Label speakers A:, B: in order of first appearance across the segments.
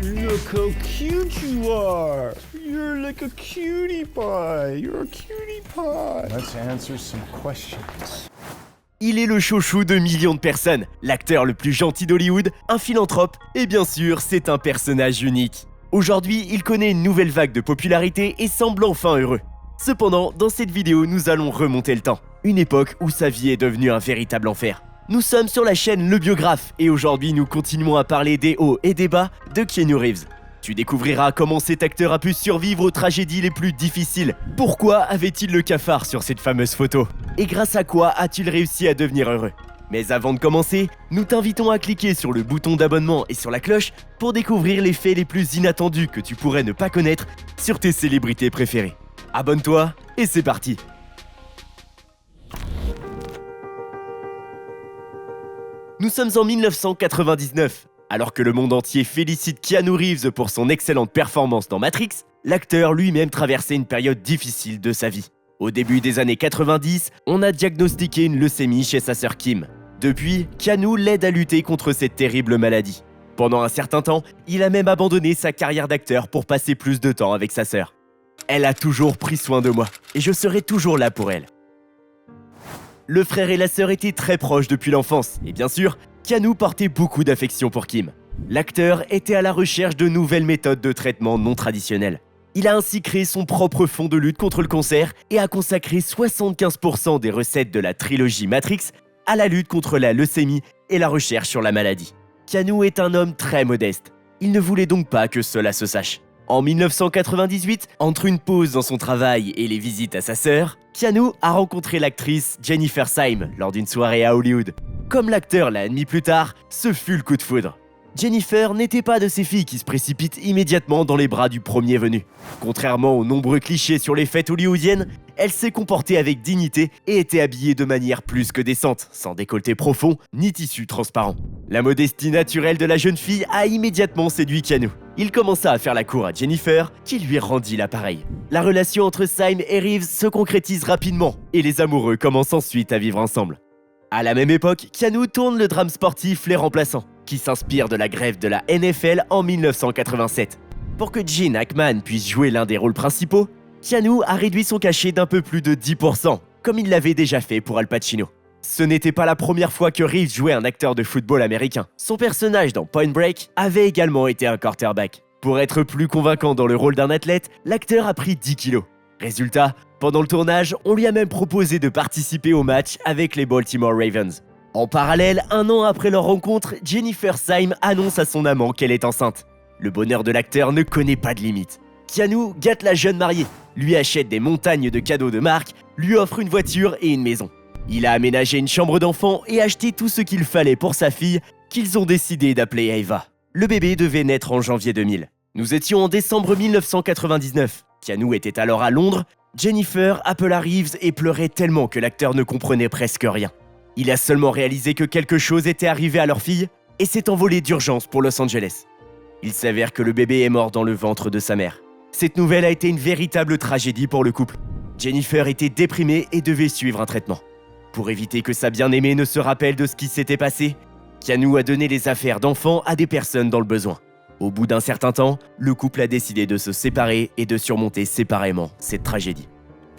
A: Look how cute you are. You're like a cutie pie. You're a cutie pie. Let's answer some questions.
B: Il est le chouchou de millions de personnes, l'acteur le plus gentil d'Hollywood, un philanthrope, et bien sûr, c'est un personnage unique. Aujourd'hui, il connaît une nouvelle vague de popularité et semble enfin heureux. Cependant, dans cette vidéo, nous allons remonter le temps. Une époque où sa vie est devenue un véritable enfer. Nous sommes sur la chaîne Le Biographe et aujourd'hui nous continuons à parler des hauts et des bas de Keanu Reeves. Tu découvriras comment cet acteur a pu survivre aux tragédies les plus difficiles. Pourquoi avait-il le cafard sur cette fameuse photo? Et grâce à quoi a-t-il réussi à devenir heureux? Mais avant de commencer, nous t'invitons à cliquer sur le bouton d'abonnement et sur la cloche pour découvrir les faits les plus inattendus que tu pourrais ne pas connaître sur tes célébrités préférées. Abonne-toi et c'est parti! Nous sommes en 1999. Alors que le monde entier félicite Keanu Reeves pour son excellente performance dans Matrix, l'acteur lui-même traversait une période difficile de sa vie. Au début des années 90, on a diagnostiqué une leucémie chez sa sœur Kim. Depuis, Keanu l'aide à lutter contre cette terrible maladie. Pendant un certain temps, il a même abandonné sa carrière d'acteur pour passer plus de temps avec sa sœur. Elle a toujours pris soin de moi, et je serai toujours là pour elle. Le frère et la sœur étaient très proches depuis l'enfance, et bien sûr, Keanu portait beaucoup d'affection pour Kim. L'acteur était à la recherche de nouvelles méthodes de traitement non traditionnelles. Il a ainsi créé son propre fonds de lutte contre le cancer et a consacré 75% des recettes de la trilogie Matrix à la lutte contre la leucémie et la recherche sur la maladie. Keanu est un homme très modeste. Il ne voulait donc pas que cela se sache. En 1998, entre une pause dans son travail et les visites à sa sœur, Keanu a rencontré l'actrice Jennifer Syme lors d'une soirée à Hollywood. Comme l'acteur l'a admis plus tard, ce fut le coup de foudre. Jennifer n'était pas de ces filles qui se précipitent immédiatement dans les bras du premier venu. Contrairement aux nombreux clichés sur les fêtes hollywoodiennes, elle s'est comportée avec dignité et était habillée de manière plus que décente, sans décolleté profond ni tissu transparent. La modestie naturelle de la jeune fille a immédiatement séduit Keanu. Il commença à faire la cour à Jennifer, qui lui rendit l'appareil. La relation entre Syme et Reeves se concrétise rapidement, et les amoureux commencent ensuite à vivre ensemble. À la même époque, Keanu tourne le drame sportif Les Remplaçants, qui s'inspire de la grève de la NFL en 1987. Pour que Gene Hackman puisse jouer l'un des rôles principaux, Keanu a réduit son cachet d'un peu plus de 10%, comme il l'avait déjà fait pour Al Pacino. Ce n'était pas la première fois que Reeves jouait un acteur de football américain. Son personnage dans Point Break avait également été un quarterback. Pour être plus convaincant dans le rôle d'un athlète, l'acteur a pris 10 kilos. Résultat, pendant le tournage, on lui a même proposé de participer au match avec les Baltimore Ravens. En parallèle, un an après leur rencontre, Jennifer Syme annonce à son amant qu'elle est enceinte. Le bonheur de l'acteur ne connaît pas de limite. Keanu gâte la jeune mariée, lui achète des montagnes de cadeaux de marque, lui offre une voiture et une maison. Il a aménagé une chambre d'enfant et acheté tout ce qu'il fallait pour sa fille, qu'ils ont décidé d'appeler Ava. Le bébé devait naître en janvier 2000. Nous étions en décembre 1999. Keanu était alors à Londres. Jennifer appela Reeves et pleurait tellement que l'acteur ne comprenait presque rien. Il a seulement réalisé que quelque chose était arrivé à leur fille et s'est envolé d'urgence pour Los Angeles. Il s'avère que le bébé est mort dans le ventre de sa mère. Cette nouvelle a été une véritable tragédie pour le couple. Jennifer était déprimée et devait suivre un traitement. Pour éviter que sa bien-aimée ne se rappelle de ce qui s'était passé, Keanu a donné les affaires d'enfants à des personnes dans le besoin. Au bout d'un certain temps, le couple a décidé de se séparer et de surmonter séparément cette tragédie.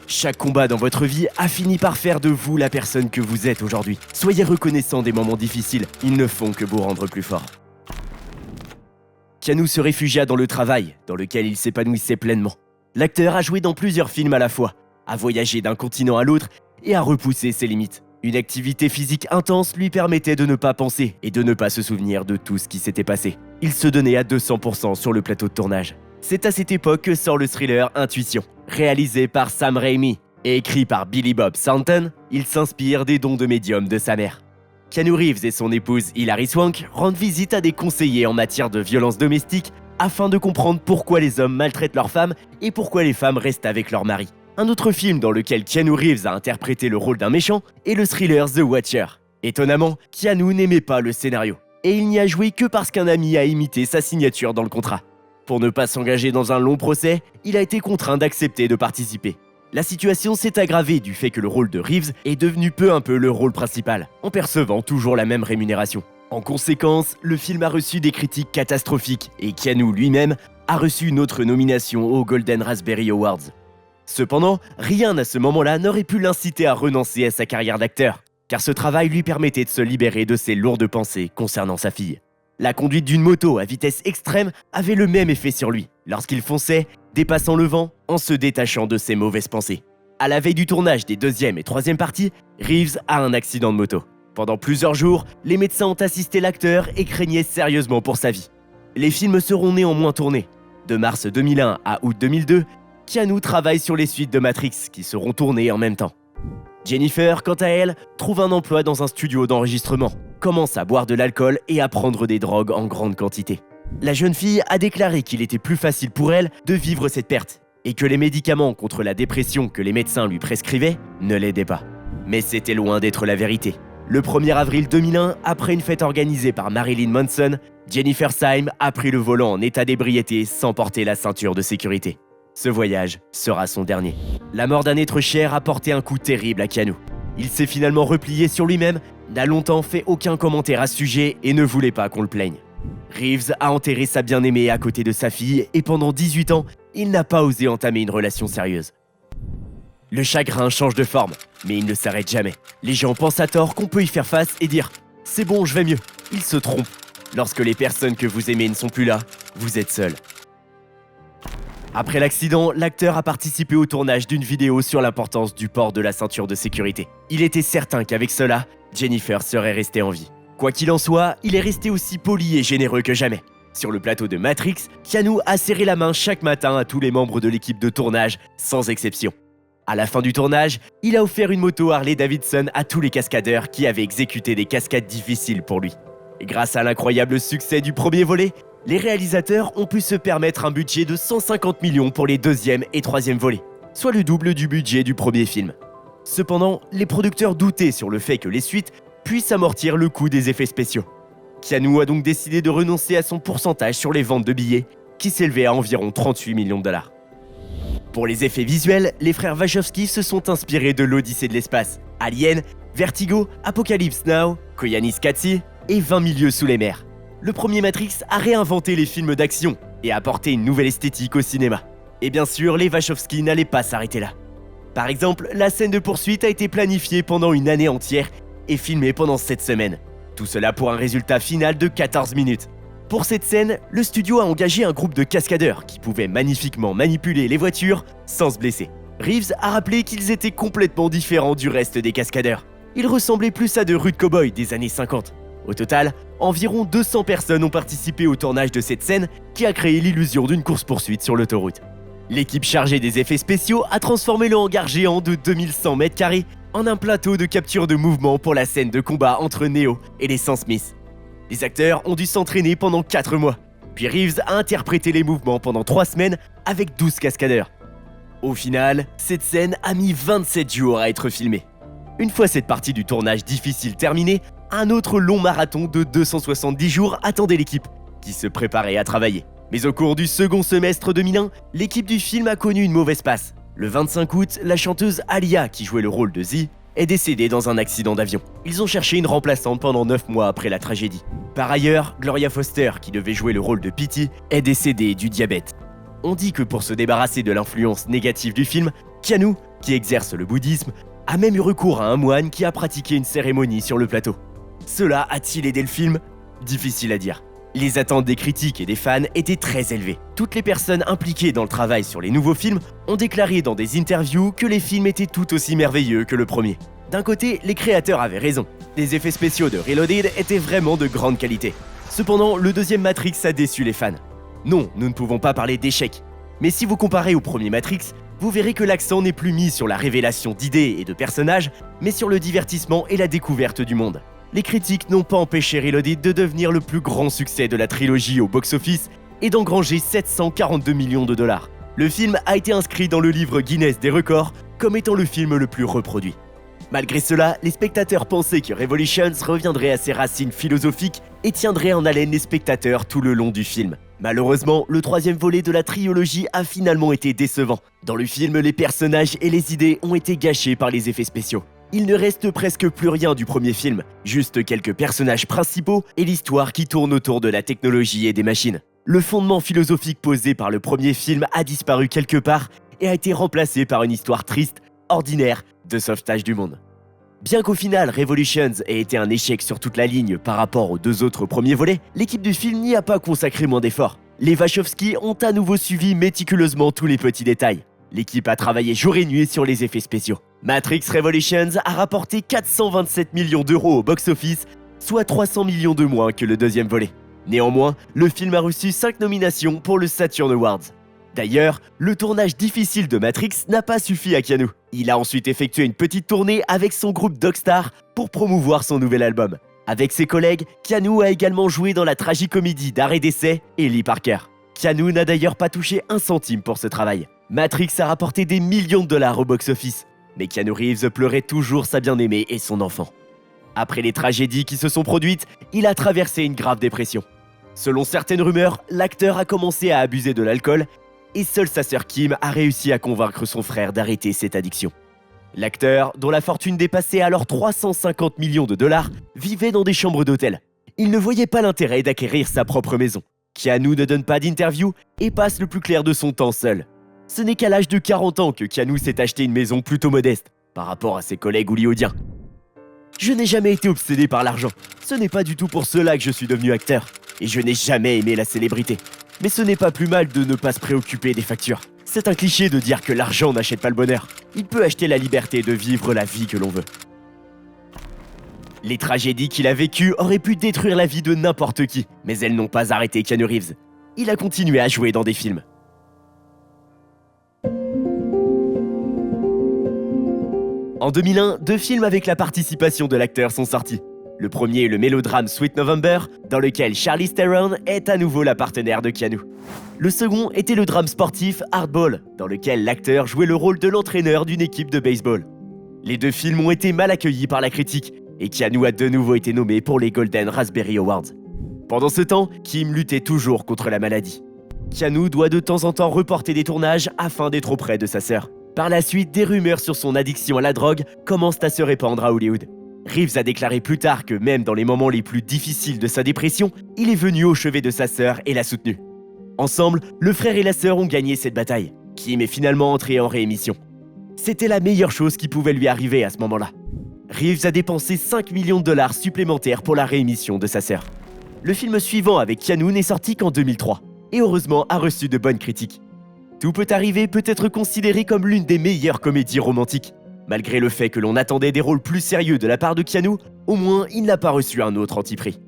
B: Chaque combat dans votre vie a fini par faire de vous la personne que vous êtes aujourd'hui. Soyez reconnaissants des moments difficiles, ils ne font que vous rendre plus fort. Keanu se réfugia dans le travail, dans lequel il s'épanouissait pleinement. L'acteur a joué dans plusieurs films à la fois, a voyagé d'un continent à l'autre et a repoussé ses limites. Une activité physique intense lui permettait de ne pas penser et de ne pas se souvenir de tout ce qui s'était passé. Il se donnait à 200% sur le plateau de tournage. C'est à cette époque que sort le thriller Intuition. Réalisé par Sam Raimi et écrit par Billy Bob Thornton, il s'inspire des dons de médium de sa mère. Keanu Reeves et son épouse Hilary Swank rendent visite à des conseillers en matière de violence domestique afin de comprendre pourquoi les hommes maltraitent leurs femmes et pourquoi les femmes restent avec leur mari. Un autre film dans lequel Keanu Reeves a interprété le rôle d'un méchant est le thriller The Watcher. Étonnamment, Keanu n'aimait pas le scénario, et il n'y a joué que parce qu'un ami a imité sa signature dans le contrat. Pour ne pas s'engager dans un long procès, il a été contraint d'accepter de participer. La situation s'est aggravée du fait que le rôle de Reeves est devenu peu à peu le rôle principal, en percevant toujours la même rémunération. En conséquence, le film a reçu des critiques catastrophiques et Keanu lui-même a reçu une autre nomination aux Golden Raspberry Awards. Cependant, rien à ce moment-là n'aurait pu l'inciter à renoncer à sa carrière d'acteur, car ce travail lui permettait de se libérer de ses lourdes pensées concernant sa fille. La conduite d'une moto à vitesse extrême avait le même effet sur lui, lorsqu'il fonçait, dépassant le vent, en se détachant de ses mauvaises pensées. À la veille du tournage des deuxième et troisième parties, Reeves a un accident de moto. Pendant plusieurs jours, les médecins ont assisté l'acteur et craignaient sérieusement pour sa vie. Les films seront néanmoins tournés. De mars 2001 à août 2002, Keanu travaille sur les suites de Matrix qui seront tournées en même temps. Jennifer, quant à elle, trouve un emploi dans un studio d'enregistrement, commence à boire de l'alcool et à prendre des drogues en grande quantité. La jeune fille a déclaré qu'il était plus facile pour elle de vivre cette perte et que les médicaments contre la dépression que les médecins lui prescrivaient ne l'aidaient pas. Mais c'était loin d'être la vérité. Le 1er avril 2001, après une fête organisée par Marilyn Manson, Jennifer Syme a pris le volant en état d'ébriété sans porter la ceinture de sécurité. Ce voyage sera son dernier. La mort d'un être cher a porté un coup terrible à Keanu. Il s'est finalement replié sur lui-même, n'a longtemps fait aucun commentaire à ce sujet et ne voulait pas qu'on le plaigne. Reeves a enterré sa bien-aimée à côté de sa fille et pendant 18 ans, il n'a pas osé entamer une relation sérieuse. Le chagrin change de forme, mais il ne s'arrête jamais. Les gens pensent à tort qu'on peut y faire face et dire « c'est bon, je vais mieux ». Ils se trompent. Lorsque les personnes que vous aimez ne sont plus là, vous êtes seul. Après l'accident, l'acteur a participé au tournage d'une vidéo sur l'importance du port de la ceinture de sécurité. Il était certain qu'avec cela, Jennifer serait restée en vie. Quoi qu'il en soit, il est resté aussi poli et généreux que jamais. Sur le plateau de Matrix, Keanu a serré la main chaque matin à tous les membres de l'équipe de tournage, sans exception. À la fin du tournage, il a offert une moto Harley-Davidson à tous les cascadeurs qui avaient exécuté des cascades difficiles pour lui. Et grâce à l'incroyable succès du premier volet, les réalisateurs ont pu se permettre un budget de 150 millions pour les deuxième et troisième volets, soit le double du budget du premier film. Cependant, les producteurs doutaient sur le fait que les suites puissent amortir le coût des effets spéciaux. Keanu a donc décidé de renoncer à son pourcentage sur les ventes de billets, qui s'élevait à environ 38 millions de dollars. Pour les effets visuels, les frères Wachowski se sont inspirés de l'Odyssée de l'espace, Alien, Vertigo, Apocalypse Now, Koyanis Katsi et 20 000 lieues sous les mers. Le premier Matrix a réinventé les films d'action et a apporté une nouvelle esthétique au cinéma. Et bien sûr, les Wachowski n'allaient pas s'arrêter là. Par exemple, la scène de poursuite a été planifiée pendant une année entière et filmée pendant 7 semaines. Tout cela pour un résultat final de 14 minutes. Pour cette scène, le studio a engagé un groupe de cascadeurs qui pouvaient magnifiquement manipuler les voitures sans se blesser. Reeves a rappelé qu'ils étaient complètement différents du reste des cascadeurs. Ils ressemblaient plus à de rudes cow-boys des années 50. Au total, environ 200 personnes ont participé au tournage de cette scène qui a créé l'illusion d'une course-poursuite sur l'autoroute. L'équipe chargée des effets spéciaux a transformé le hangar géant de 2100 m² en un plateau de capture de mouvement pour la scène de combat entre Neo et les Sam Smith. Les acteurs ont dû s'entraîner pendant 4 mois, puis Reeves a interprété les mouvements pendant 3 semaines avec 12 cascadeurs. Au final, cette scène a mis 27 jours à être filmée. Une fois cette partie du tournage difficile terminée, un autre long marathon de 270 jours attendait l'équipe, qui se préparait à travailler. Mais au cours du second semestre 2001, l'équipe du film a connu une mauvaise passe. Le 25 août, la chanteuse Alia, qui jouait le rôle de Z, est décédée dans un accident d'avion. Ils ont cherché une remplaçante pendant 9 mois après la tragédie. Par ailleurs, Gloria Foster, qui devait jouer le rôle de Petey, est décédée du diabète. On dit que pour se débarrasser de l'influence négative du film, Keanu, qui exerce le bouddhisme, a même eu recours à un moine qui a pratiqué une cérémonie sur le plateau. Cela a-t-il aidé le film ? Difficile à dire. Les attentes des critiques et des fans étaient très élevées. Toutes les personnes impliquées dans le travail sur les nouveaux films ont déclaré dans des interviews que les films étaient tout aussi merveilleux que le premier. D'un côté, les créateurs avaient raison. Les effets spéciaux de Reloaded étaient vraiment de grande qualité. Cependant, le deuxième Matrix a déçu les fans. Non, nous ne pouvons pas parler d'échec. Mais si vous comparez au premier Matrix, vous verrez que l'accent n'est plus mis sur la révélation d'idées et de personnages, mais sur le divertissement et la découverte du monde. Les critiques n'ont pas empêché Reloaded de devenir le plus grand succès de la trilogie au box-office et d'engranger 742 millions de dollars. Le film a été inscrit dans le livre Guinness des records comme étant le film le plus reproduit. Malgré cela, les spectateurs pensaient que Revolutions reviendrait à ses racines philosophiques et tiendrait en haleine les spectateurs tout le long du film. Malheureusement, le troisième volet de la trilogie a finalement été décevant. Dans le film, les personnages et les idées ont été gâchés par les effets spéciaux. Il ne reste presque plus rien du premier film, juste quelques personnages principaux et l'histoire qui tourne autour de la technologie et des machines. Le fondement philosophique posé par le premier film a disparu quelque part et a été remplacé par une histoire triste, ordinaire, de sauvetage du monde. Bien qu'au final Revolutions ait été un échec sur toute la ligne par rapport aux deux autres premiers volets, l'équipe du film n'y a pas consacré moins d'efforts. Les Wachowski ont à nouveau suivi méticuleusement tous les petits détails. L'équipe a travaillé jour et nuit sur les effets spéciaux. Matrix Revolutions a rapporté 427 millions d'euros au box-office, soit 300 millions de moins que le deuxième volet. Néanmoins, le film a reçu 5 nominations pour le Saturn Awards. D'ailleurs, le tournage difficile de Matrix n'a pas suffi à Keanu. Il a ensuite effectué une petite tournée avec son groupe Dogstar pour promouvoir son nouvel album. Avec ses collègues, Keanu a également joué dans la tragicomédie d'Arrêt d'essai Ellie Parker. Keanu n'a d'ailleurs pas touché un centime pour ce travail. Matrix a rapporté des millions de dollars au box-office, mais Keanu Reeves pleurait toujours sa bien-aimée et son enfant. Après les tragédies qui se sont produites, il a traversé une grave dépression. Selon certaines rumeurs, l'acteur a commencé à abuser de l'alcool et seule sa sœur Kim a réussi à convaincre son frère d'arrêter cette addiction. L'acteur, dont la fortune dépassait alors 350 millions de dollars, vivait dans des chambres d'hôtel. Il ne voyait pas l'intérêt d'acquérir sa propre maison. Keanu ne donne pas d'interview et passe le plus clair de son temps seul. Ce n'est qu'à l'âge de 40 ans que Keanu s'est acheté une maison plutôt modeste par rapport à ses collègues hollywoodiens. Je n'ai jamais été obsédé par l'argent. Ce n'est pas du tout pour cela que je suis devenu acteur. Et je n'ai jamais aimé la célébrité. Mais ce n'est pas plus mal de ne pas se préoccuper des factures. C'est un cliché de dire que l'argent n'achète pas le bonheur. Il peut acheter la liberté de vivre la vie que l'on veut. Les tragédies qu'il a vécues auraient pu détruire la vie de n'importe qui, mais elles n'ont pas arrêté Keanu Reeves. Il a continué à jouer dans des films. En 2001, 2 films avec la participation de l'acteur sont sortis. Le premier est le mélodrame Sweet November, dans lequel Charlize Theron est à nouveau la partenaire de Keanu. Le second était le drame sportif Hardball, dans lequel l'acteur jouait le rôle de l'entraîneur d'une équipe de baseball. Les 2 films ont été mal accueillis par la critique, et Keanu a de nouveau été nommé pour les Golden Raspberry Awards. Pendant ce temps, Kim luttait toujours contre la maladie. Keanu doit de temps en temps reporter des tournages afin d'être auprès de sa sœur. Par la suite, des rumeurs sur son addiction à la drogue commencent à se répandre à Hollywood. Reeves a déclaré plus tard que même dans les moments les plus difficiles de sa dépression, il est venu au chevet de sa sœur et l'a soutenue. Ensemble, le frère et la sœur ont gagné cette bataille. Kim est finalement entré en réémission. C'était la meilleure chose qui pouvait lui arriver à ce moment-là. Reeves a dépensé 5 millions de dollars supplémentaires pour la réémission de sa sœur. Le film suivant avec Keanu n'est sorti qu'en 2003, et heureusement a reçu de bonnes critiques. Tout peut arriver peut être considéré comme l'une des meilleures comédies romantiques. Malgré le fait que l'on attendait des rôles plus sérieux de la part de Keanu, au moins il n'a pas reçu un autre anti-prix.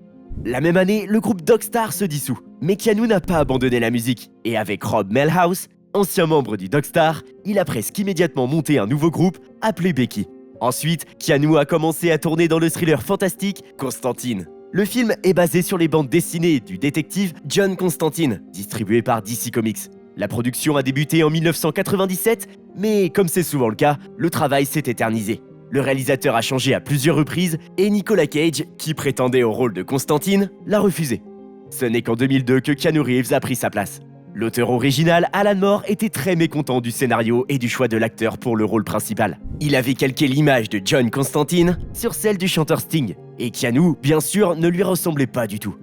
B: La même année, le groupe Dogstar se dissout, mais Keanu n'a pas abandonné la musique, et avec Rob Melhouse, ancien membre du Dogstar, il a presque immédiatement monté un nouveau groupe appelé Becky. Ensuite, Keanu a commencé à tourner dans le thriller fantastique Constantine. Le film est basé sur les bandes dessinées du détective John Constantine, distribué par DC Comics. La production a débuté en 1997, mais comme c'est souvent le cas, le travail s'est éternisé. Le réalisateur a changé à plusieurs reprises et Nicolas Cage, qui prétendait au rôle de Constantine, l'a refusé. Ce n'est qu'en 2002 que Keanu Reeves a pris sa place. L'auteur original, Alan Moore, était très mécontent du scénario et du choix de l'acteur pour le rôle principal. Il avait calqué l'image de John Constantine sur celle du chanteur Sting, et Keanu, bien sûr, ne lui ressemblait pas du tout.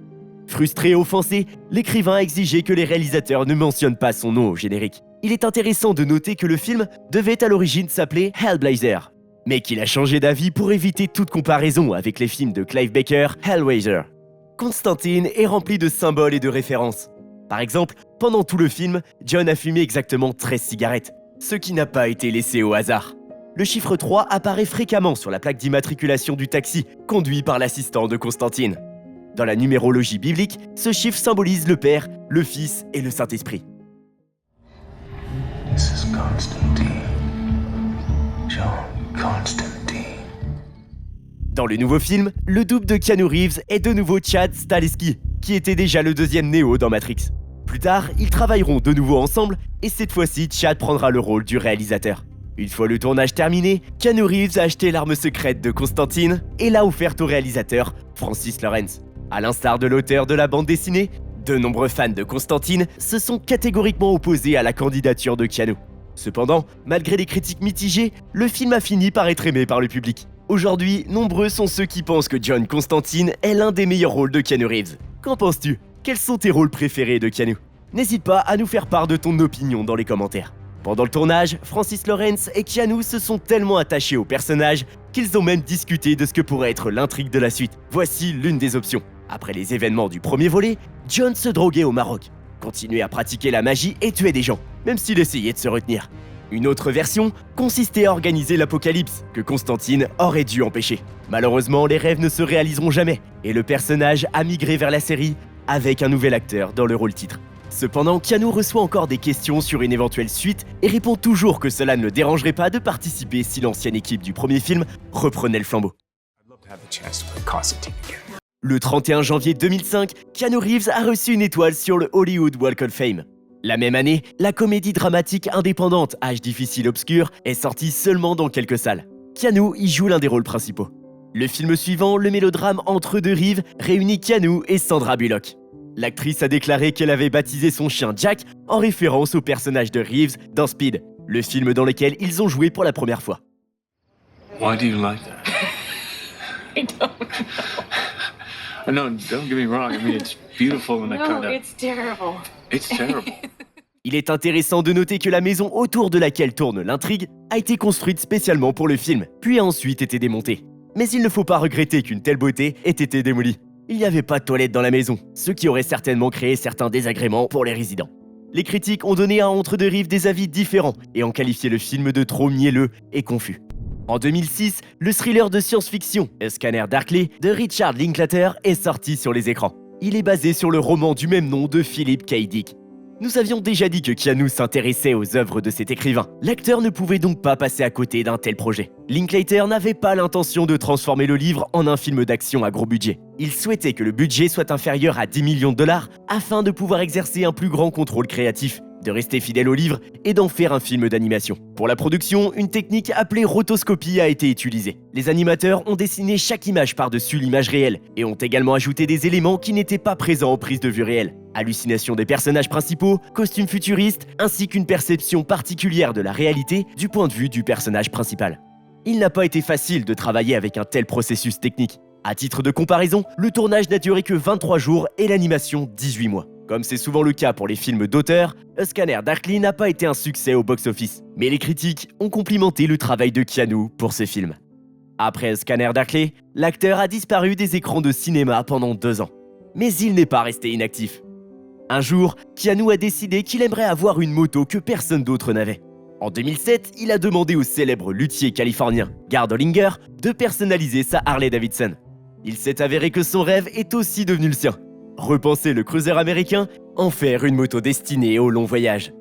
B: Frustré et offensé, l'écrivain a exigé que les réalisateurs ne mentionnent pas son nom au générique. Il est intéressant de noter que le film devait à l'origine s'appeler Hellblazer, mais qu'il a changé d'avis pour éviter toute comparaison avec les films de Clive Barker, Hellraiser. Constantine est rempli de symboles et de références. Par exemple, pendant tout le film, John a fumé exactement 13 cigarettes, ce qui n'a pas été laissé au hasard. Le chiffre 3 apparaît fréquemment sur la plaque d'immatriculation du taxi, conduit par l'assistant de Constantine. Dans la numérologie biblique, ce chiffre symbolise le Père, le Fils et le Saint-Esprit.
C: This is Constantine. John Constantine.
B: Dans le nouveau film, le double de Keanu Reeves est de nouveau Chad Stahelski, qui était déjà le deuxième Neo dans Matrix. Plus tard, ils travailleront de nouveau ensemble, et cette fois-ci, Chad prendra le rôle du réalisateur. Une fois le tournage terminé, Keanu Reeves a acheté l'arme secrète de Constantine et l'a offerte au réalisateur Francis Lawrence. À l'instar de l'auteur de la bande dessinée, de nombreux fans de Constantine se sont catégoriquement opposés à la candidature de Keanu. Cependant, malgré les critiques mitigées, le film a fini par être aimé par le public. Aujourd'hui, nombreux sont ceux qui pensent que John Constantine est l'un des meilleurs rôles de Keanu Reeves. Qu'en penses-tu? Quels sont tes rôles préférés de Keanu? N'hésite pas à nous faire part de ton opinion dans les commentaires. Pendant le tournage, Francis Lawrence et Keanu se sont tellement attachés au personnage qu'ils ont même discuté de ce que pourrait être l'intrigue de la suite. Voici l'une des options. Après les événements du premier volet, John se droguait au Maroc, continuait à pratiquer la magie et tuait des gens, même s'il essayait de se retenir. Une autre version consistait à organiser l'apocalypse que Constantine aurait dû empêcher. Malheureusement, les rêves ne se réaliseront jamais et le personnage a migré vers la série avec un nouvel acteur dans le rôle titre. Cependant, Keanu reçoit encore des questions sur une éventuelle suite et répond toujours que cela ne le dérangerait pas de participer si l'ancienne équipe du premier film reprenait le flambeau.
D: I'd love to have the chance to play Constantine again.
B: Le 31 janvier 2005, Keanu Reeves a reçu une étoile sur le Hollywood Walk of Fame. La même année, la comédie dramatique indépendante Âge difficile obscur est sortie seulement dans quelques salles. Keanu y joue l'un des rôles principaux. Le film suivant, le mélodrame Entre deux rives, réunit Keanu et Sandra Bullock. L'actrice a déclaré qu'elle avait baptisé son chien Jack en référence au personnage de Reeves dans Speed, le film dans lequel ils ont joué pour la première fois.
D: Why do you like that?
E: I don't
D: No, don't get me wrong. I mean, it's beautiful and I
E: know.
D: kind of.
E: It's terrible.
D: It's terrible.
B: Il est intéressant de noter que la maison autour de laquelle tourne l'intrigue a été construite spécialement pour le film, puis a ensuite été démontée. Mais il ne faut pas regretter qu'une telle beauté ait été démolie. Il n'y avait pas de toilette dans la maison, ce qui aurait certainement créé certains désagréments pour les résidents. Les critiques ont donné à Entre deux rives des avis différents et ont qualifié le film de trop mielleux et confus. En 2006, le thriller de science-fiction A Scanner Darkly de Richard Linklater est sorti sur les écrans. Il est basé sur le roman du même nom de Philip K. Dick. Nous avions déjà dit que Keanu s'intéressait aux œuvres de cet écrivain. L'acteur ne pouvait donc pas passer à côté d'un tel projet. Linklater n'avait pas l'intention de transformer le livre en un film d'action à gros budget. Il souhaitait que le budget soit inférieur à 10 millions de dollars afin de pouvoir exercer un plus grand contrôle créatif, de rester fidèle au livre et d'en faire un film d'animation. Pour la production, une technique appelée rotoscopie a été utilisée. Les animateurs ont dessiné chaque image par-dessus l'image réelle et ont également ajouté des éléments qui n'étaient pas présents en prise de vue réelle. Hallucination des personnages principaux, costumes futuristes, ainsi qu'une perception particulière de la réalité du point de vue du personnage principal. Il n'a pas été facile de travailler avec un tel processus technique. À titre de comparaison, le tournage n'a duré que 23 jours et l'animation 18 mois. Comme c'est souvent le cas pour les films d'auteur, A Scanner Darkly n'a pas été un succès au box-office. Mais les critiques ont complimenté le travail de Keanu pour ce film. Après A Scanner Darkly, l'acteur a disparu des écrans de cinéma pendant 2 ans. Mais il n'est pas resté inactif. Un jour, Keanu a décidé qu'il aimerait avoir une moto que personne d'autre n'avait. En 2007, il a demandé au célèbre luthier californien Gard Hollinger de personnaliser sa Harley-Davidson. Il s'est avéré que son rêve est aussi devenu le sien. Repenser le cruiser américain, en faire une moto destinée au long voyage.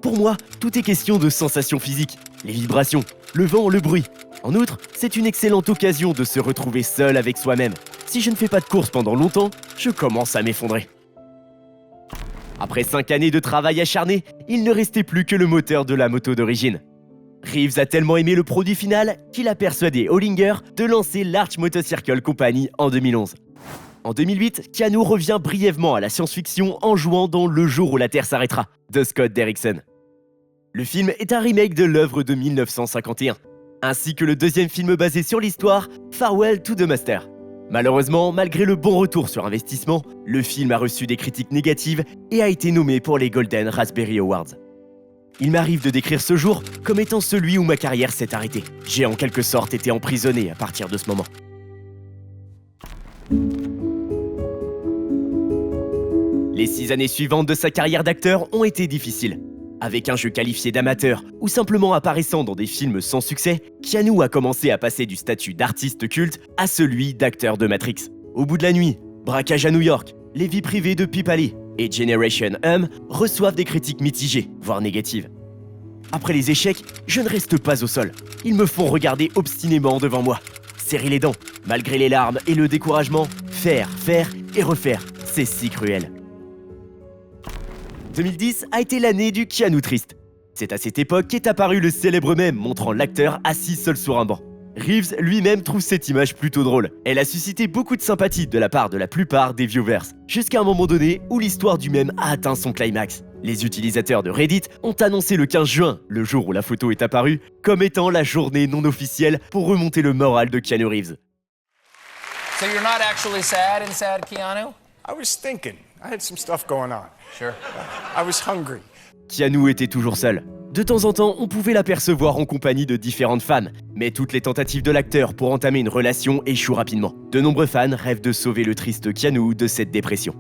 B: Pour moi, tout est question de sensations physiques, les vibrations, le vent, le bruit. En outre, c'est une excellente occasion de se retrouver seul avec soi-même. Si je ne fais pas de course pendant longtemps, je commence à m'effondrer. Après 5 années de travail acharné, il ne restait plus que le moteur de la moto d'origine. Reeves a tellement aimé le produit final qu'il a persuadé Hollinger de lancer l'Arch Motorcycle Company en 2011. En 2008, Keanu revient brièvement à la science-fiction en jouant dans Le jour où la Terre s'arrêtera, de Scott Derrickson. Le film est un remake de l'œuvre de 1951, ainsi que le deuxième film basé sur l'histoire, Farewell to the Master. Malheureusement, malgré le bon retour sur investissement, le film a reçu des critiques négatives et a été nommé pour les Golden Raspberry Awards. Il m'arrive de décrire ce jour comme étant celui où ma carrière s'est arrêtée. J'ai en quelque sorte été emprisonné à partir de ce moment. Les 6 années suivantes de sa carrière d'acteur ont été difficiles. Avec un jeu qualifié d'amateur ou simplement apparaissant dans des films sans succès, Keanu a commencé à passer du statut d'artiste culte à celui d'acteur de Matrix. Au bout de la nuit, Braquage à New York, Les vies privées de Pip Ali et Generation reçoivent des critiques mitigées, voire négatives. Après les échecs, je ne reste pas au sol. Ils me font regarder obstinément devant moi. Serrer les dents, malgré les larmes et le découragement, faire et refaire, c'est si cruel. 2010 a été l'année du Keanu triste. C'est à cette époque qu'est apparu le célèbre mème montrant l'acteur assis seul sur un banc. Reeves lui-même trouve cette image plutôt drôle. Elle a suscité beaucoup de sympathie de la part de la plupart des viewers, jusqu'à un moment donné où l'histoire du mème a atteint son climax. Les utilisateurs de Reddit ont annoncé le 15 juin, le jour où la photo est apparue, comme étant la journée non officielle pour remonter le moral de Keanu Reeves.
F: So you're not actually sad, Keanu?
A: I was thinking. I had some stuff going on.
F: Sure.
A: I was hungry.
B: Keanu était toujours seul. De temps en temps, on pouvait l'apercevoir en compagnie de différentes femmes, mais toutes les tentatives de l'acteur pour entamer une relation échouent rapidement. De nombreux fans rêvent de sauver le triste Keanu de cette dépression.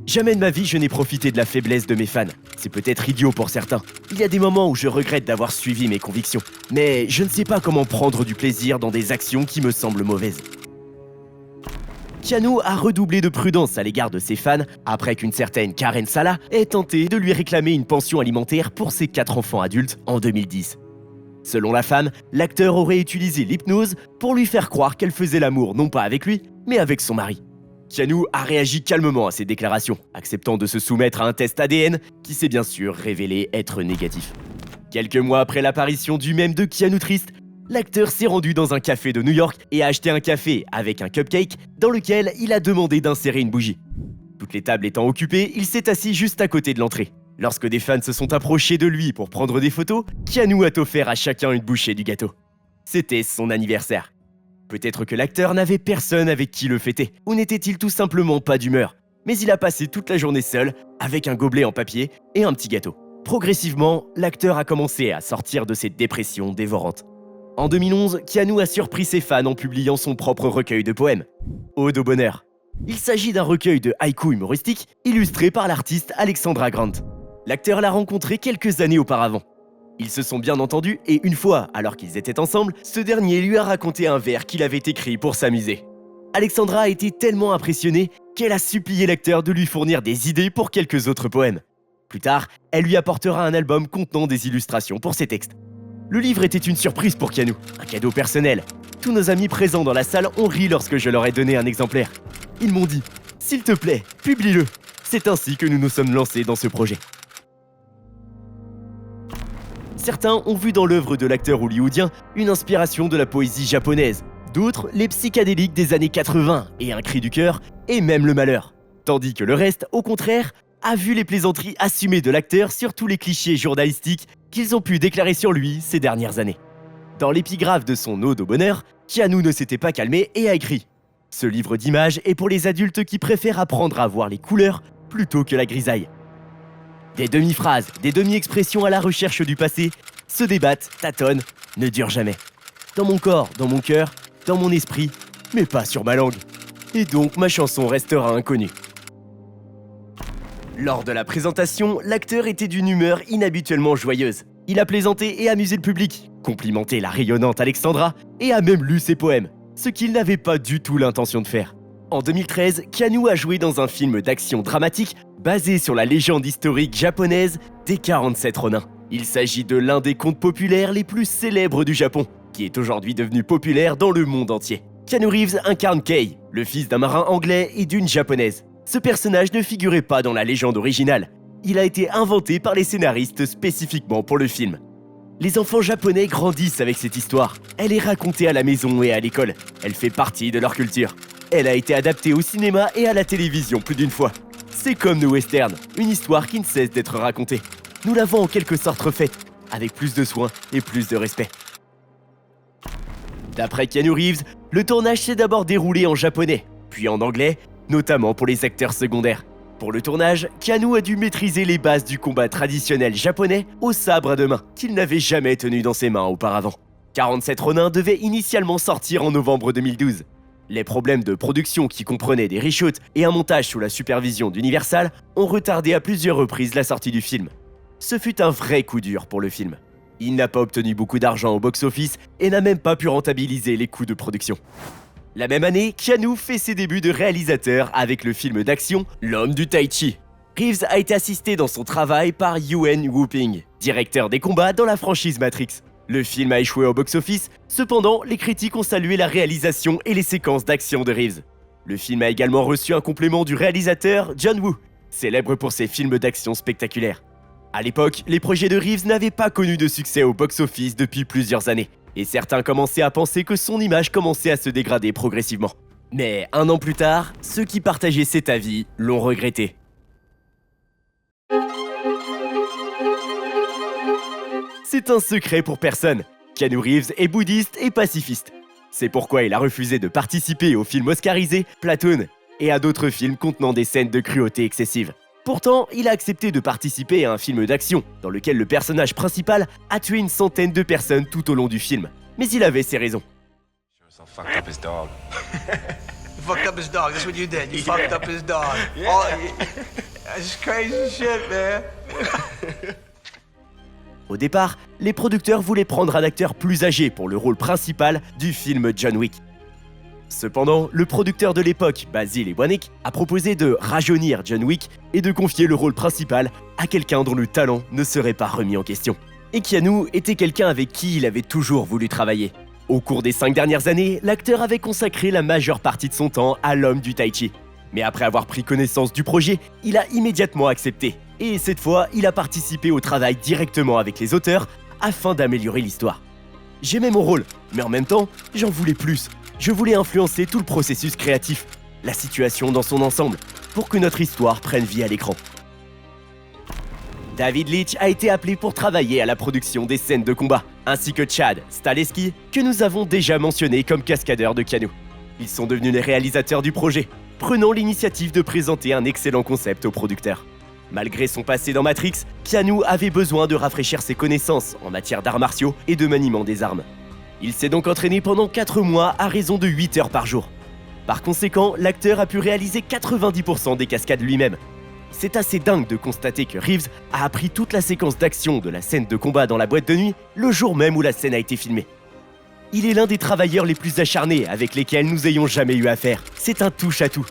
B: Jamais de ma vie je n'ai profité de la faiblesse de mes fans. C'est peut-être idiot pour certains. Il y a des moments où je regrette d'avoir suivi mes convictions, mais je ne sais pas comment prendre du plaisir dans des actions qui me semblent mauvaises. Keanu a redoublé de prudence à l'égard de ses fans après qu'une certaine Karen Salah ait tenté de lui réclamer une pension alimentaire pour ses 4 enfants adultes en 2010. Selon la femme, l'acteur aurait utilisé l'hypnose pour lui faire croire qu'elle faisait l'amour non pas avec lui, mais avec son mari. Keanu a réagi calmement à ces déclarations, acceptant de se soumettre à un test ADN qui s'est bien sûr révélé être négatif. Quelques mois après l'apparition du mème de Keanu triste, l'acteur s'est rendu dans un café de New York et a acheté un café avec un cupcake dans lequel il a demandé d'insérer une bougie. Toutes les tables étant occupées, il s'est assis juste à côté de l'entrée. Lorsque des fans se sont approchés de lui pour prendre des photos, Keanu a offert à chacun une bouchée du gâteau. C'était son anniversaire. Peut-être que l'acteur n'avait personne avec qui le fêter, ou n'était-il tout simplement pas d'humeur. Mais il a passé toute la journée seul, avec un gobelet en papier et un petit gâteau. Progressivement, l'acteur a commencé à sortir de cette dépression dévorante. En 2011, Keanu a surpris ses fans en publiant son propre recueil de poèmes, Ode au bonheur. Il s'agit d'un recueil de haïkus humoristiques illustré par l'artiste Alexandra Grant. L'acteur l'a rencontré quelques années auparavant. Ils se sont bien entendus et une fois, alors qu'ils étaient ensemble, ce dernier lui a raconté un vers qu'il avait écrit pour s'amuser. Alexandra a été tellement impressionnée qu'elle a supplié l'acteur de lui fournir des idées pour quelques autres poèmes. Plus tard, elle lui apportera un album contenant des illustrations pour ses textes. Le livre était une surprise pour Keanu, un cadeau personnel. Tous nos amis présents dans la salle ont ri lorsque je leur ai donné un exemplaire. Ils m'ont dit « S'il te plaît, publie-le ». C'est ainsi que nous nous sommes lancés dans ce projet. Certains ont vu dans l'œuvre de l'acteur hollywoodien une inspiration de la poésie japonaise, d'autres les psychédéliques des années 80 et un cri du cœur, et même le malheur. Tandis que le reste, au contraire, a vu les plaisanteries assumées de l'acteur sur tous les clichés journalistiques qu'ils ont pu déclarer sur lui ces dernières années. Dans l'épigraphe de son Ode au bonheur, Keanu ne s'était pas calmé et a écrit « Ce livre d'images est pour les adultes qui préfèrent apprendre à voir les couleurs plutôt que la grisaille. » Des demi-phrases, des demi-expressions à la recherche du passé se débattent, tâtonnent, ne durent jamais. Dans mon corps, dans mon cœur, dans mon esprit, mais pas sur ma langue. Et donc ma chanson restera inconnue. Lors de la présentation, l'acteur était d'une humeur inhabituellement joyeuse. Il a plaisanté et amusé le public, complimenté la rayonnante Alexandra et a même lu ses poèmes, ce qu'il n'avait pas du tout l'intention de faire. En 2013, Keanu a joué dans un film d'action dramatique basé sur la légende historique japonaise des 47 Ronin. Il s'agit de l'un des contes populaires les plus célèbres du Japon, qui est aujourd'hui devenu populaire dans le monde entier. Keanu Reeves incarne Kei, le fils d'un marin anglais et d'une japonaise. Ce personnage ne figurait pas dans la légende originale. Il a été inventé par les scénaristes spécifiquement pour le film. Les enfants japonais grandissent avec cette histoire. Elle est racontée à la maison et à l'école. Elle fait partie de leur culture. Elle a été adaptée au cinéma et à la télévision plus d'une fois. C'est comme nos westerns, une histoire qui ne cesse d'être racontée. Nous l'avons en quelque sorte refaite, avec plus de soin et plus de respect. D'après Keanu Reeves, le tournage s'est d'abord déroulé en japonais, puis en anglais, notamment pour les acteurs secondaires. Pour le tournage, Keanu a dû maîtriser les bases du combat traditionnel japonais au sabre à deux mains, qu'il n'avait jamais tenu dans ses mains auparavant. 47 Ronin devait initialement sortir en novembre 2012. Les problèmes de production qui comprenaient des reshoots et un montage sous la supervision d'Universal ont retardé à plusieurs reprises la sortie du film. Ce fut un vrai coup dur pour le film. Il n'a pas obtenu beaucoup d'argent au box-office et n'a même pas pu rentabiliser les coûts de production. La même année, Keanu fait ses débuts de réalisateur avec le film d'action L'Homme du Tai Chi. Reeves a été assisté dans son travail par Yuen Woo-ping, directeur des combats dans la franchise Matrix. Le film a échoué au box-office, cependant, les critiques ont salué la réalisation et les séquences d'action de Reeves. Le film a également reçu un complément du réalisateur John Woo, célèbre pour ses films d'action spectaculaires. À l'époque, les projets de Reeves n'avaient pas connu de succès au box-office depuis plusieurs années, et certains commençaient à penser que son image commençait à se dégrader progressivement. Mais un an plus tard, ceux qui partageaient cet avis l'ont regretté. C'est un secret pour personne. Keanu Reeves est bouddhiste et pacifiste. C'est pourquoi il a refusé de participer au film oscarisé Platoon et à d'autres films contenant des scènes de cruauté excessive. Pourtant, il a accepté de participer à un film d'action dans lequel le personnage principal a tué une centaine de personnes tout au long du film. Mais il avait ses raisons.
G: Fucked up his dog.
H: Fucked up his dog. That's what you did. You fucked up his dog. Oh, that's crazy shit, man.
B: Au départ, les producteurs voulaient prendre un acteur plus âgé pour le rôle principal du film John Wick. Cependant, le producteur de l'époque, Basil Ewanek, a proposé de rajeunir John Wick et de confier le rôle principal à quelqu'un dont le talent ne serait pas remis en question. Et Keanu était quelqu'un avec qui il avait toujours voulu travailler. Au cours des 5 dernières années, l'acteur avait consacré la majeure partie de son temps à l'homme du tai chi. Mais après avoir pris connaissance du projet, il a immédiatement accepté. Et cette fois, il a participé au travail directement avec les auteurs afin d'améliorer l'histoire. J'aimais mon rôle, mais en même temps, j'en voulais plus. Je voulais influencer tout le processus créatif, la situation dans son ensemble, pour que notre histoire prenne vie à l'écran. David Leitch a été appelé pour travailler à la production des scènes de combat, ainsi que Chad Stahelski, que nous avons déjà mentionné comme cascadeur de Keanu. Ils sont devenus les réalisateurs du projet, prenant l'initiative de présenter un excellent concept aux producteurs. Malgré son passé dans Matrix, Keanu avait besoin de rafraîchir ses connaissances en matière d'arts martiaux et de maniement des armes. Il s'est donc entraîné pendant 4 mois à raison de 8 heures par jour. Par conséquent, l'acteur a pu réaliser 90% des cascades lui-même. C'est assez dingue de constater que Reeves a appris toute la séquence d'action de la scène de combat dans la boîte de nuit le jour même où la scène a été filmée. Il est l'un des travailleurs les plus acharnés avec lesquels nous ayons jamais eu affaire. C'est un touche-à-tout.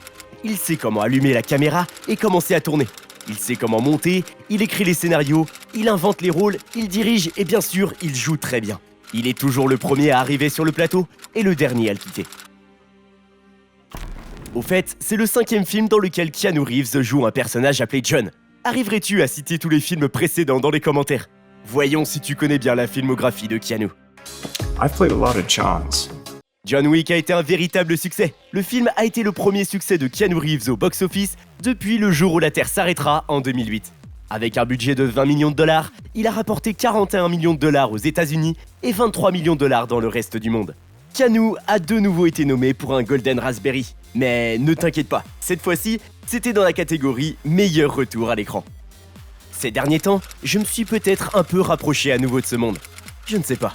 B: Il sait comment allumer la caméra et commencer à tourner. Il sait comment monter, il écrit les scénarios, il invente les rôles, il dirige et bien sûr, il joue très bien. Il est toujours le premier à arriver sur le plateau et le dernier à le quitter. Au fait, c'est le 5e film dans lequel Keanu Reeves joue un personnage appelé John. Arriverais-tu à citer tous les films précédents dans les commentaires? Voyons si tu connais bien la filmographie de Keanu.
G: I've played a lot of Johns.
B: John Wick a été un véritable succès. Le film a été le premier succès de Keanu Reeves au box-office depuis Le jour où la Terre s'arrêtera en 2008. Avec un budget de 20 millions de dollars, il a rapporté 41 millions de dollars aux États-Unis et 23 millions de dollars dans le reste du monde. Keanu a de nouveau été nommé pour un Golden Raspberry. Mais ne t'inquiète pas, cette fois-ci, c'était dans la catégorie meilleur retour à l'écran. Ces derniers temps, je me suis peut-être un peu rapproché à nouveau de ce monde. Je ne sais pas.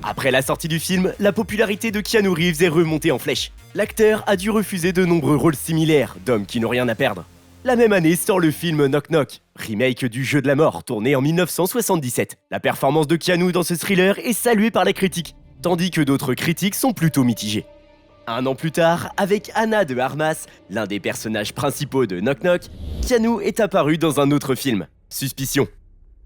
B: Après la sortie du film, la popularité de Keanu Reeves est remontée en flèche. L'acteur a dû refuser de nombreux rôles similaires d'hommes qui n'ont rien à perdre. La même année sort le film Knock Knock, remake du Jeu de la mort, tourné en 1977. La performance de Keanu dans ce thriller est saluée par la critique, tandis que d'autres critiques sont plutôt mitigées. Un an plus tard, avec Anna de Armas, l'un des personnages principaux de Knock Knock, Keanu est apparu dans un autre film, Suspicion.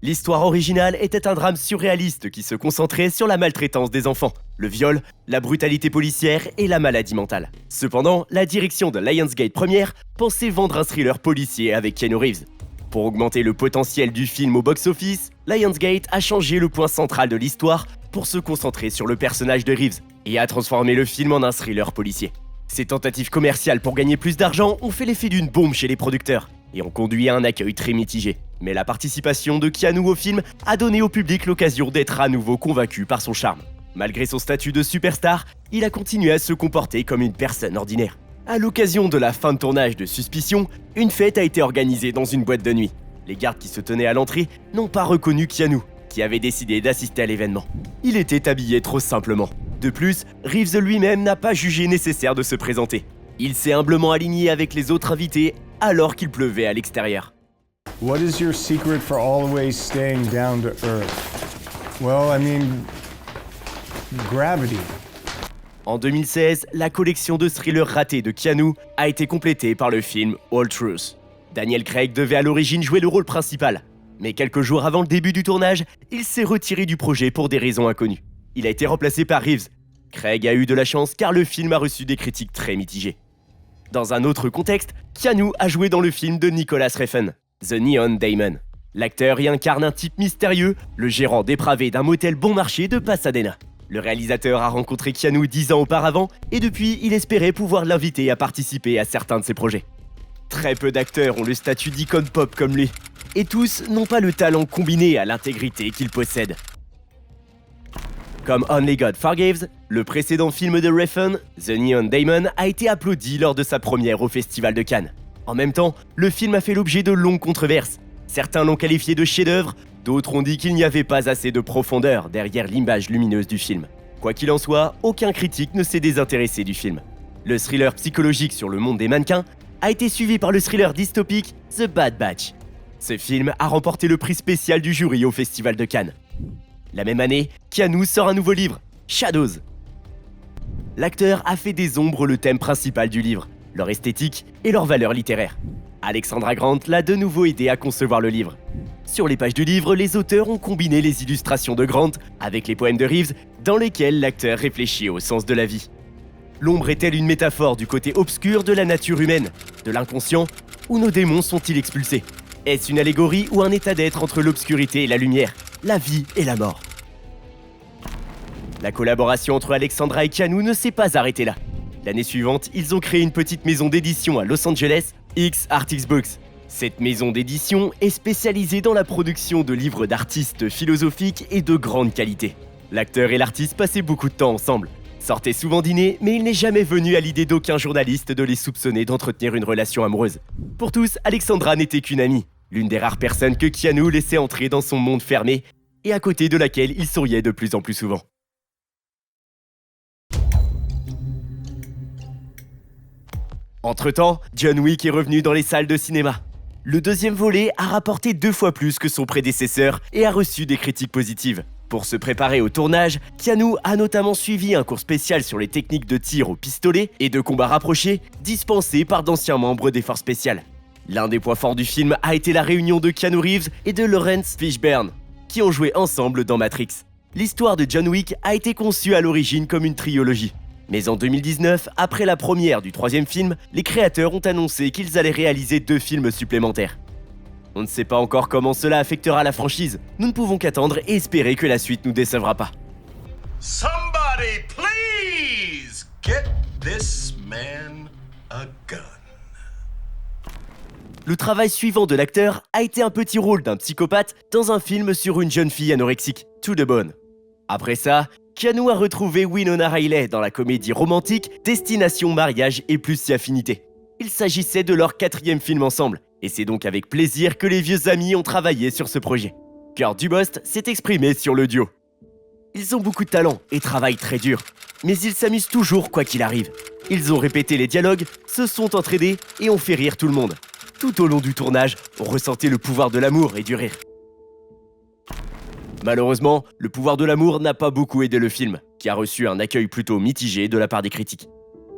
B: L'histoire originale était un drame surréaliste qui se concentrait sur la maltraitance des enfants, le viol, la brutalité policière et la maladie mentale. Cependant, la direction de Lionsgate Première pensait vendre un thriller policier avec Keanu Reeves. Pour augmenter le potentiel du film au box-office, Lionsgate a changé le point central de l'histoire pour se concentrer sur le personnage de Reeves et a transformé le film en un thriller policier. Ces tentatives commerciales pour gagner plus d'argent ont fait l'effet d'une bombe chez les producteurs et ont conduit à un accueil très mitigé. Mais la participation de Keanu au film a donné au public l'occasion d'être à nouveau convaincu par son charme. Malgré son statut de superstar, il a continué à se comporter comme une personne ordinaire. À l'occasion de la fin de tournage de Suspicion, une fête a été organisée dans une boîte de nuit. Les gardes qui se tenaient à l'entrée n'ont pas reconnu Keanu, qui avait décidé d'assister à l'événement. Il était habillé trop simplement. De plus, Reeves lui-même n'a pas jugé nécessaire de se présenter. Il s'est humblement aligné avec les autres invités alors qu'il pleuvait à l'extérieur.
A: What is your secret for always staying down to earth? Well, I mean, gravity.
B: En 2016, la collection de thrillers ratés de Keanu a été complétée par le film All Truth. Daniel Craig devait à l'origine jouer le rôle principal, mais quelques jours avant le début du tournage, il s'est retiré du projet pour des raisons inconnues. Il a été remplacé par Reeves. Craig a eu de la chance car le film a reçu des critiques très mitigées. Dans un autre contexte, Keanu a joué dans le film de Nicholas Refn, The Neon Demon. L'acteur y incarne un type mystérieux, le gérant dépravé d'un motel bon marché de Pasadena. Le réalisateur a rencontré Keanu 10 ans auparavant et depuis, il espérait pouvoir l'inviter à participer à certains de ses projets. Très peu d'acteurs ont le statut d'icône pop comme lui. et tous n'ont pas le talent combiné à l'intégrité qu'ils possèdent. Comme Only God Forgives, le précédent film de Refn, The Neon Demon, a été applaudi lors de sa première au Festival de Cannes. En même temps, le film a fait l'objet de longues controverses. Certains l'ont qualifié de chef-d'œuvre, d'autres ont dit qu'il n'y avait pas assez de profondeur derrière l'image lumineuse du film. Quoi qu'il en soit, aucun critique ne s'est désintéressé du film. Le thriller psychologique sur le monde des mannequins a été suivi par le thriller dystopique The Bad Batch. Ce film a remporté le prix spécial du jury au Festival de Cannes. La même année, Keanu sort un nouveau livre, Shadows. L'acteur a fait des ombres le thème principal du livre, leur esthétique et leur valeur littéraire. Alexandra Grant l'a de nouveau aidé à concevoir le livre. Sur les pages du livre, les auteurs ont combiné les illustrations de Grant avec les poèmes de Reeves dans lesquels l'acteur réfléchit au sens de la vie. L'ombre est-elle une métaphore du côté obscur de la nature humaine, de l'inconscient, où nos démons sont-ils expulsés? Est-ce une allégorie ou un état d'être entre l'obscurité et la lumière, la vie et la mort? La collaboration entre Alexandra et Keanu ne s'est pas arrêtée là. L'année suivante, ils ont créé une petite maison d'édition à Los Angeles, X Artix Books. Cette maison d'édition est spécialisée dans la production de livres d'artistes philosophiques et de grande qualité. L'acteur et l'artiste passaient beaucoup de temps ensemble, sortaient souvent dîner, mais il n'est jamais venu à l'idée d'aucun journaliste de les soupçonner d'entretenir une relation amoureuse. Pour tous, Alexandra n'était qu'une amie, l'une des rares personnes que Keanu laissait entrer dans son monde fermé et à côté de laquelle il souriait de plus en plus souvent. Entre-temps, John Wick est revenu dans les salles de cinéma. Le deuxième volet a rapporté 2 fois plus que son prédécesseur et a reçu des critiques positives. Pour se préparer au tournage, Keanu a notamment suivi un cours spécial sur les techniques de tir au pistolet et de combat rapproché dispensé par d'anciens membres des forces spéciales. L'un des points forts du film a été la réunion de Keanu Reeves et de Lawrence Fishburne, qui ont joué ensemble dans Matrix. L'histoire de John Wick a été conçue à l'origine comme une trilogie. Mais en 2019, après la première du 3e film, les créateurs ont annoncé qu'ils allaient réaliser 2 films supplémentaires. On ne sait pas encore comment cela affectera la franchise. Nous ne pouvons qu'attendre et espérer que la suite nous décevra pas.
I: Somebody please get this man a gun.
B: Le travail suivant de l'acteur a été un petit rôle d'un psychopathe dans un film sur une jeune fille anorexique, To the Bone. Après ça, Keanu a retrouvé Winona Ryder dans la comédie romantique Destination Mariage et plus si affinité. Il s'agissait de leur 4e film ensemble, et c'est donc avec plaisir que les vieux amis ont travaillé sur ce projet. Kurt Dubost s'est exprimé sur le duo. Ils ont beaucoup de talent et travaillent très dur, mais ils s'amusent toujours quoi qu'il arrive. Ils ont répété les dialogues, se sont entraînés et ont fait rire tout le monde. Tout au long du tournage, on ressentait le pouvoir de l'amour et du rire. Malheureusement, le pouvoir de l'amour n'a pas beaucoup aidé le film, qui a reçu un accueil plutôt mitigé de la part des critiques.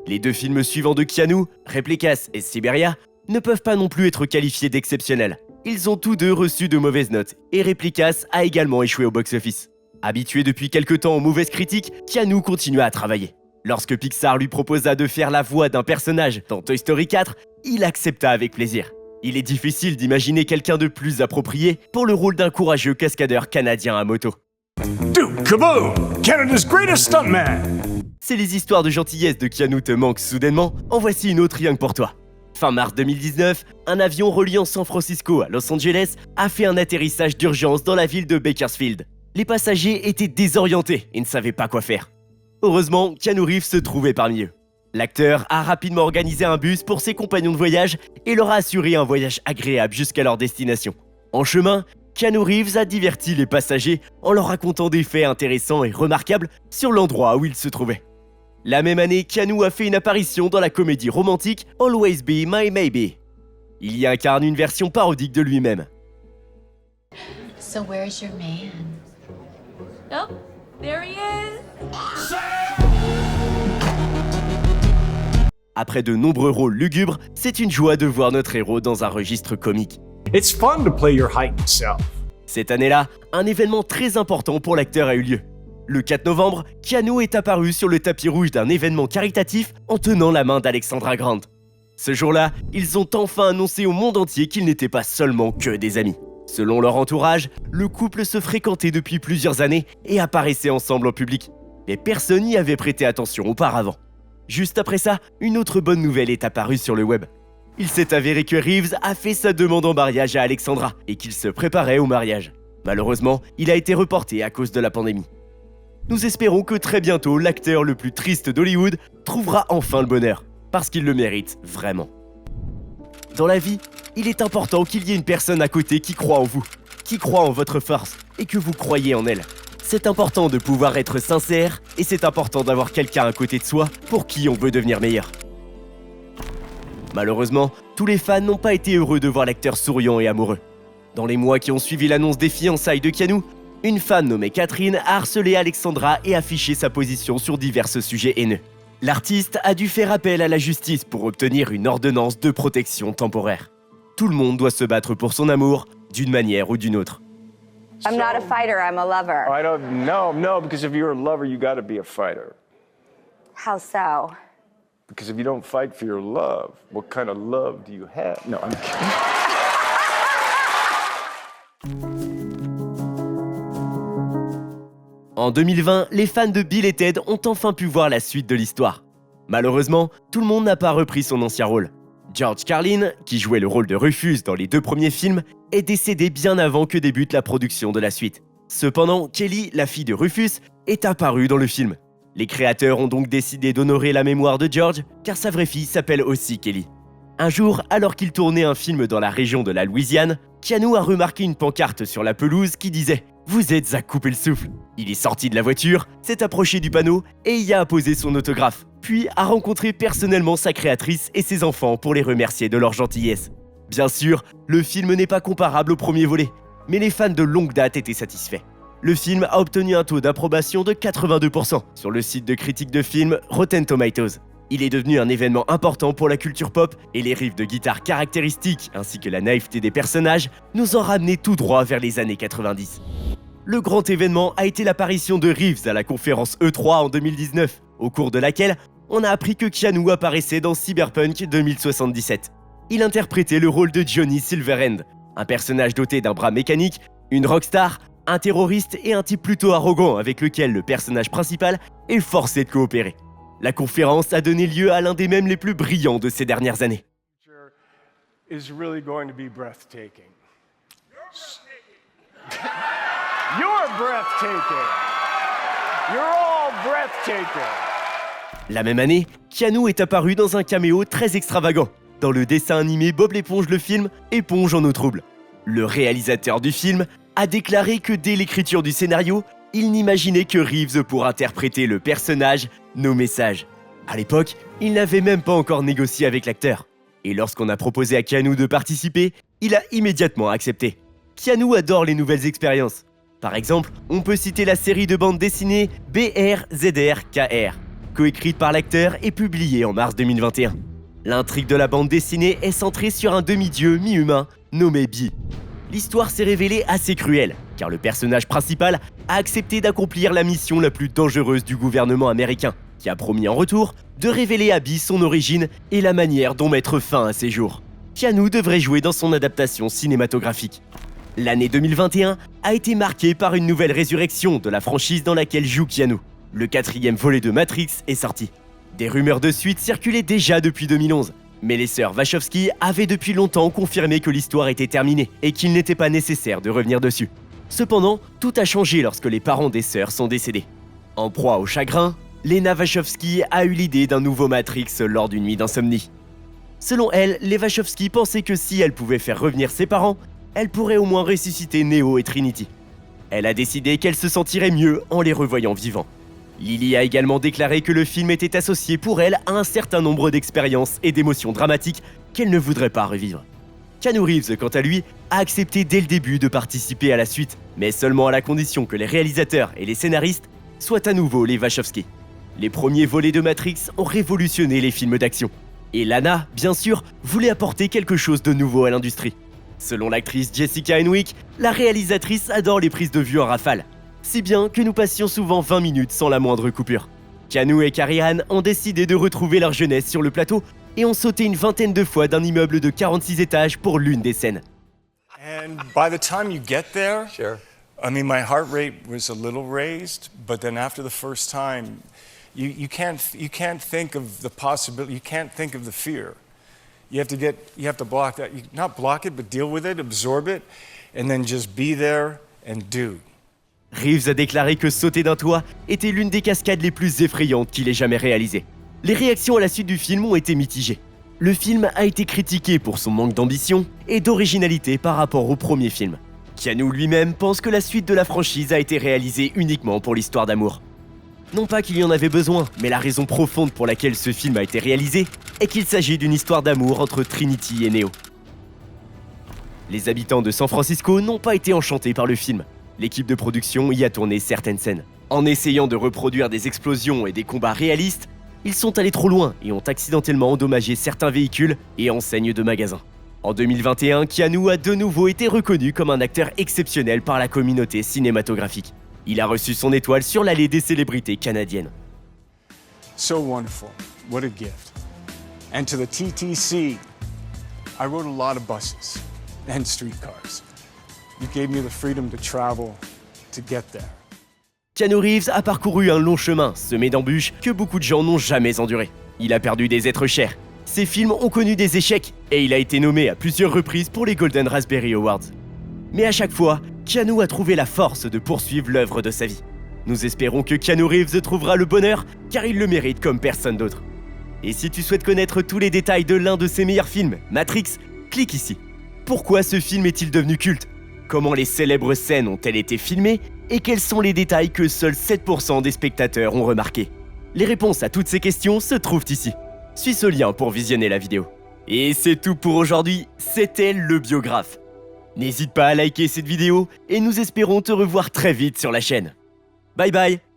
B: Les 2 films suivants de Keanu, Replicas et Siberia, ne peuvent pas non plus être qualifiés d'exceptionnels. Ils ont tous 2 reçu de mauvaises notes, et Replicas a également échoué au box-office. Habitué depuis quelque temps aux mauvaises critiques, Keanu continua à travailler. Lorsque Pixar lui proposa de faire la voix d'un personnage dans Toy Story 4, il accepta avec plaisir. Il est difficile d'imaginer quelqu'un de plus approprié pour le rôle d'un courageux cascadeur canadien à moto.
A: Duke Kaboom, Canada's greatest stuntman.
B: Si les histoires de gentillesse de Keanu te manquent soudainement, en voici une autre rien que pour toi. Fin mars 2019, un avion reliant San Francisco à Los Angeles a fait un atterrissage d'urgence dans la ville de Bakersfield. Les passagers étaient désorientés et ne savaient pas quoi faire. Heureusement, Keanu Reeves se trouvait parmi eux. L'acteur a rapidement organisé un bus pour ses compagnons de voyage et leur a assuré un voyage agréable jusqu'à leur destination. En chemin, Keanu Reeves a diverti les passagers en leur racontant des faits intéressants et remarquables sur l'endroit où ils se trouvaient. La même année, Keanu a fait une apparition dans la comédie romantique Always Be My Maybe. Il y incarne une version parodique de lui-même.
E: So where's your man? Oh, there he is.
B: Après de nombreux rôles lugubres, c'est une joie de voir notre héros dans un registre comique.
A: It's fun to play your heightened self.
B: Cette année-là, un événement très important pour l'acteur a eu lieu. Le 4 novembre, Keanu est apparu sur le tapis rouge d'un événement caritatif en tenant la main d'Alexandra Grant. Ce jour-là, ils ont enfin annoncé au monde entier qu'ils n'étaient pas seulement que des amis. Selon leur entourage, le couple se fréquentait depuis plusieurs années et apparaissait ensemble en public. Mais personne n'y avait prêté attention auparavant. Juste après ça, une autre bonne nouvelle est apparue sur le web. il s'est avéré que Reeves a fait sa demande en mariage à Alexandra et qu'il se préparait au mariage. Malheureusement, il a été reporté à cause de la pandémie. Nous espérons que très bientôt, l'acteur le plus triste d'Hollywood trouvera enfin le bonheur, parce qu'il le mérite vraiment. Dans la vie, il est important qu'il y ait une personne à côté qui croit en vous, qui croit en votre force et que vous croyez en elle. C'est important de pouvoir être sincère et c'est important d'avoir quelqu'un à côté de soi pour qui on veut devenir meilleur. Malheureusement, tous les fans n'ont pas été heureux de voir l'acteur souriant et amoureux. Dans les mois qui ont suivi l'annonce des fiançailles de Keanu, une fan nommée Catherine a harcelé Alexandra et affiché sa position sur divers sujets haineux. L'artiste a dû faire appel à la justice pour obtenir une ordonnance de protection temporaire. Tout le monde doit se battre pour son amour, d'une manière ou d'une autre.
J: I'm not a fighter, I'm a lover.
G: I don't know, no, because if you're a lover, you gotta be a fighter.
J: How so?
G: Because if you don't fight for your love, what kind of love do you have? No, I'm kidding.
B: En 2020, les fans de Bill et Ted ont enfin pu voir la suite de l'histoire. Malheureusement, tout le monde n'a pas repris son ancien rôle. George Carlin, qui jouait le rôle de Rufus dans les 2 premiers films, est décédé bien avant que débute la production de la suite. Cependant, Kelly, la fille de Rufus, est apparue dans le film. Les créateurs ont donc décidé d'honorer la mémoire de George, car sa vraie fille s'appelle aussi Kelly. Un jour, alors qu'il tournait un film dans la région de la Louisiane, Keanu a remarqué une pancarte sur la pelouse qui disait « Vous êtes à couper le souffle ». Il est sorti de la voiture, s'est approché du panneau et y a apposé son autographe, puis a rencontré personnellement sa créatrice et ses enfants pour les remercier de leur gentillesse. Bien sûr, le film n'est pas comparable au premier volet, mais les fans de longue date étaient satisfaits. Le film a obtenu un taux d'approbation de 82% sur le site de critique de films Rotten Tomatoes. Il est devenu un événement important pour la culture pop et les riffs de guitare caractéristiques ainsi que la naïveté des personnages nous ont ramené tout droit vers les années 90. Le grand événement a été l'apparition de Reeves à la conférence E3 en 2019, au cours de laquelle on a appris que Keanu apparaissait dans Cyberpunk 2077. Il interprétait le rôle de Johnny Silverhand, un personnage doté d'un bras mécanique, une rockstar, un terroriste et un type plutôt arrogant avec lequel le personnage principal est forcé de coopérer. La conférence a donné lieu à l'un des mèmes les plus brillants de ces dernières années.
A: Is really going to be breathtaking. You're breathtaking. You're all breathtaking.
B: La même année, Keanu est apparu dans un caméo très extravagant, dans le dessin animé Bob l'éponge le film Éponge en eau trouble. Le réalisateur du film a déclaré que dès l'écriture du scénario, il n'imaginait que Reeves pour interpréter le personnage nommé Sage. À l'époque, il n'avait même pas encore négocié avec l'acteur. Et lorsqu'on a proposé à Keanu de participer, il a immédiatement accepté. Keanu adore les nouvelles expériences. Par exemple, on peut citer la série de bande dessinée BRZRKR, coécrite par l'acteur et publiée en mars 2021. L'intrigue de la bande dessinée est centrée sur un demi-dieu mi-humain nommé Bi. L'histoire s'est révélée assez cruelle, car le personnage principal a accepté d'accomplir la mission la plus dangereuse du gouvernement américain, qui a promis en retour de révéler à Bi son origine et la manière dont mettre fin à ses jours. Keanu devrait jouer dans son adaptation cinématographique. L'année 2021 a été marquée par une nouvelle résurrection de la franchise dans laquelle joue Keanu. Le 4e volet de Matrix est sorti. Des rumeurs de suite circulaient déjà depuis 2011, mais les sœurs Wachowski avaient depuis longtemps confirmé que l'histoire était terminée et qu'il n'était pas nécessaire de revenir dessus. Cependant, tout a changé lorsque les parents des sœurs sont décédés. En proie au chagrin, Lena Wachowski a eu l'idée d'un nouveau Matrix lors d'une nuit d'insomnie. Selon elle, les Wachowski pensaient que si elle pouvait faire revenir ses parents, elle pourrait au moins ressusciter Neo et Trinity. Elle a décidé qu'elle se sentirait mieux en les revoyant vivants. Lily a également déclaré que le film était associé pour elle à un certain nombre d'expériences et d'émotions dramatiques qu'elle ne voudrait pas revivre. Keanu Reeves, quant à lui, a accepté dès le début de participer à la suite, mais seulement à la condition que les réalisateurs et les scénaristes soient à nouveau les Wachowski. Les premiers volets de Matrix ont révolutionné les films d'action. Et Lana, bien sûr, voulait apporter quelque chose de nouveau à l'industrie. Selon l'actrice Jessica Henwick, la réalisatrice adore les prises de vue en rafale, si bien que nous passions souvent 20 minutes sans la moindre coupure. Keanu et Carrie Ann ont décidé de retrouver leur jeunesse sur le plateau et ont sauté une vingtaine de fois d'un immeuble de 46 étages pour l'une des scènes.
G: And by the time you get there, sure. I mean, my heart rate was a little raised, but then after the first time, you can't think of the possibility, you can't think of the fear. You have to block that. Not block it, but deal with it, absorb it, and then just be there and do.
B: Reeves a déclaré que sauter d'un toit était l'une des cascades les plus effrayantes qu'il ait jamais réalisées. Les réactions à la suite du film ont été mitigées. Le film a été critiqué pour son manque d'ambition et d'originalité par rapport au premier film. Keanu lui-même pense que la suite de la franchise a été réalisée uniquement pour l'histoire d'amour. Non pas qu'il y en avait besoin, mais la raison profonde pour laquelle ce film a été réalisé est qu'il s'agit d'une histoire d'amour entre Trinity et Neo. Les habitants de San Francisco n'ont pas été enchantés par le film. L'équipe de production y a tourné certaines scènes. En essayant de reproduire des explosions et des combats réalistes, ils sont allés trop loin et ont accidentellement endommagé certains véhicules et enseignes de magasins. En 2021, Keanu a de nouveau été reconnu comme un acteur exceptionnel par la communauté cinématographique. Il a reçu son étoile sur l'allée des célébrités canadiennes.
G: So wonderful. What a gift. And to the TTC, I rode a lot of buses and streetcars. You gave me the freedom to travel, to get there.
B: Keanu Reeves a parcouru un long chemin, semé d'embûches que beaucoup de gens n'ont jamais enduré. Il a perdu des êtres chers. Ses films ont connu des échecs et il a été nommé à plusieurs reprises pour les Golden Raspberry Awards. Mais à chaque fois, Keanu a trouvé la force de poursuivre l'œuvre de sa vie. Nous espérons que Keanu Reeves trouvera le bonheur car il le mérite comme personne d'autre. Et si tu souhaites connaître tous les détails de l'un de ses meilleurs films, Matrix, clique ici. Pourquoi ce film est-il devenu culte ? Comment les célèbres scènes ont-elles été filmées ? Et quels sont les détails que seuls 7% des spectateurs ont remarqués ? Les réponses à toutes ces questions se trouvent ici. Suis ce lien pour visionner la vidéo. Et c'est tout pour aujourd'hui, c'était le biographe. N'hésite pas à liker cette vidéo et nous espérons te revoir très vite sur la chaîne. Bye bye.